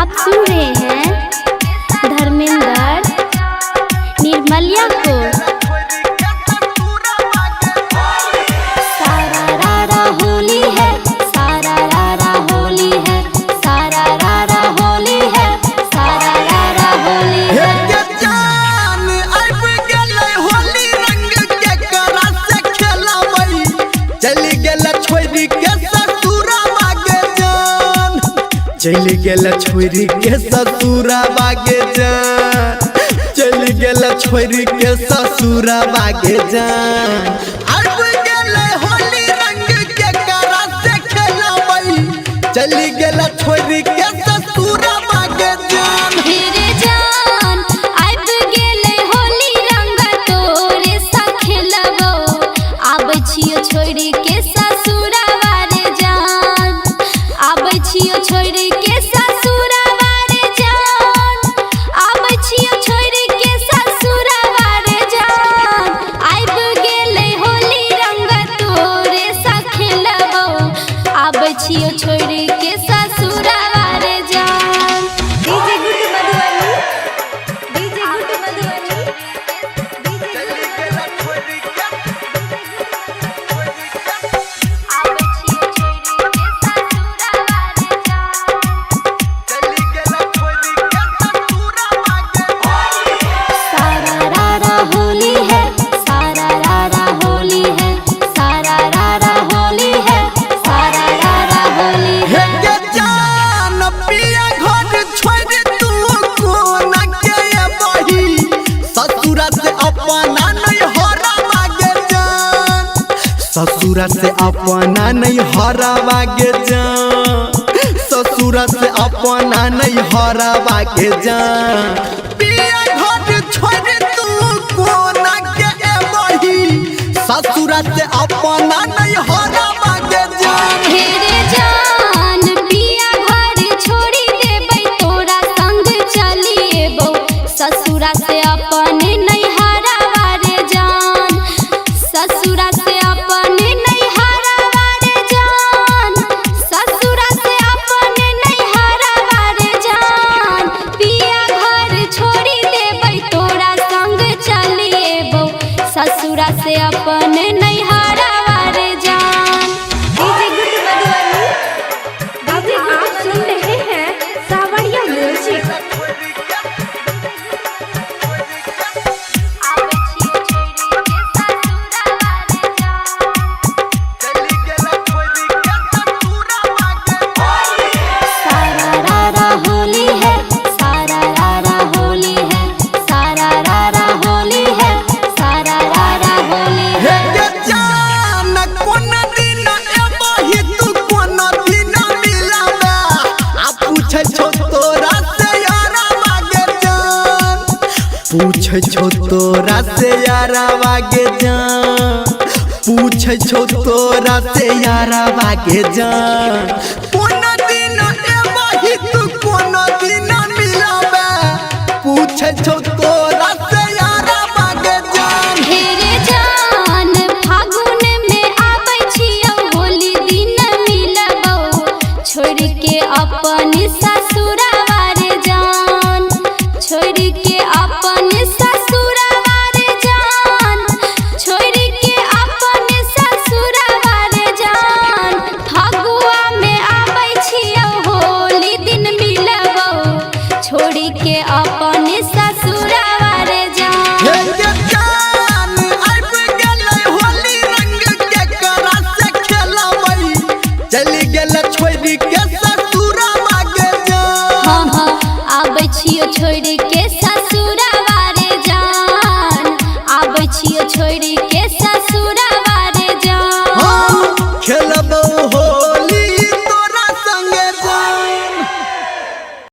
आप सुन रहे हैं धर्मेंद्र निर्मलिया को। सारा रारा होली है, सारा रारा होली है, सारा रारा होली है, सारा रारा होली है। जान अब गेलै होली रंग के करा से खेलबै, चली गेल छोरी के ससुरवा के जान, चली गेल छोरी के ससुरवा के जान, चली गेल छोरी के ससुरवा के जान। अब गेलै होली रंग के करा से खेलबै, चली गेल छोरी के ससुरवा के जान। हेरे जान अब गेलै होली रंग तोरे सा खेलबो, आबै छियो छोड़ी के ससुरवा रे जान, आबै छियो छोड़ी के ससुरवा रे जान, आबै छियो छोड़ी के ससुरवा रे जान। अब गेलै होली रंग तोरे सा खेलबो, आबै छियो छोड़ी के ससुरवा रे जान। DJ good Madhubani, DJ good Madhubani, चली गेल छोरी के आबै छियो छोड़ी के ससुरवा रे जान। चली गेल छोरी के ससुरवा के सारा रारा होली है, सारा रारा होली है, सारा रारा होली है, सारा रारा होली है। हे जान पिया घर छोड़ तू कोना के बही, ससुरा से अपना नहीं हरावा गे जान, ससुरा से अपना नहीं हरावा गे जान, ससुरा से अपना नहीं हरावा गे जान। पिया घर छोड़ तू कोना के बही, ससुरा से अपना नहीं हरावा गे जान। हेरे जान पिया घर छोड़ी देबै, तोरा संग चली एबो, ससुरा से अपने नहीं हरावा रे जान, ससुरा से अपने नहीं हरावा रे जान, ससुरा से अपने नहीं हरावा रे जान। पिया घर छोड़ी देबै, तोरा संग चली एबो, ससुरा से अपने नहीं हरावा रे जान। डीजे गुड मधुबनी, डीजे आप सुन रहे हैं सावरिया म्यूजिक। आबै छियो छोड़ी के ससुरवा रे जान। चली गेल छोरी के ससुरवा के सारा रारा होली है, सारा रारा होली है, सारा रारा होली है, सारा रारा होली है। हे जान कोन दिन एबही तू कोन दिन मिलावा, आ पूछै छौ तोरा से यारवा गे जान, पूछै छौ तोरा से यारवा गे जान, पूछै छौ तोरा से यारवा गे जान। कोन दिन एबही तू कोन दिन मिलावा, पूछै छौ तोरा से यारवा गे जान। हेरे जान फागुन में आबै छियो, होली दिन मिलबो, छोड़ के अपन ससुरवा रे जान, छोड़ के अपन ससुरवा रे जान, छोड़ के अपन ससुरवा रे जान। फगुआ में आबै छियो, होली दिन मिलबो, छोड़ के अपन ससुरवा रे जान। हे जान अब गेलै होली रंग के करा से खेलबै, चली गेल छोरी के ससुरवा के जान। हाँ हाँ आबै छियो छोड़ी के ससुरवा रे जान, आबै छियो छोड़ी